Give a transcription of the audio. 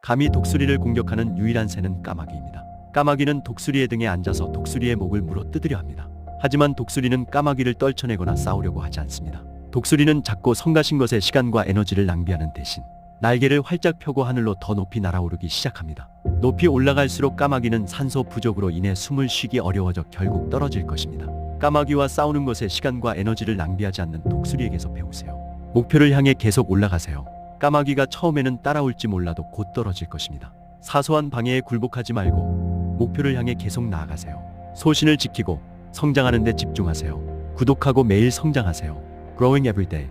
감히 독수리를 공격하는 유일한 새는 까마귀입니다. 까마귀는 독수리의 등에 앉아서 독수리의 목을 물어 뜯으려 합니다. 하지만 독수리는 까마귀를 떨쳐내거나 싸우려고 하지 않습니다. 독수리는 작고 성가신 것에 시간과 에너지를 낭비하는 대신 날개를 활짝 펴고 하늘로 더 높이 날아오르기 시작합니다. 높이 올라갈수록 까마귀는 산소 부족으로 인해 숨을 쉬기 어려워져 결국 떨어질 것입니다. 까마귀와 싸우는 것에 시간과 에너지를 낭비하지 않는 독수리에게서 배우세요. 목표를 향해 계속 올라가세요. 까마귀가 처음에는 따라올지 몰라도 곧 떨어질 것입니다. 사소한 방해에 굴복하지 말고 목표를 향해 계속 나아가세요. 소신을 지키고 성장하는 데 집중하세요. 구독하고 매일 성장하세요. Growing every day.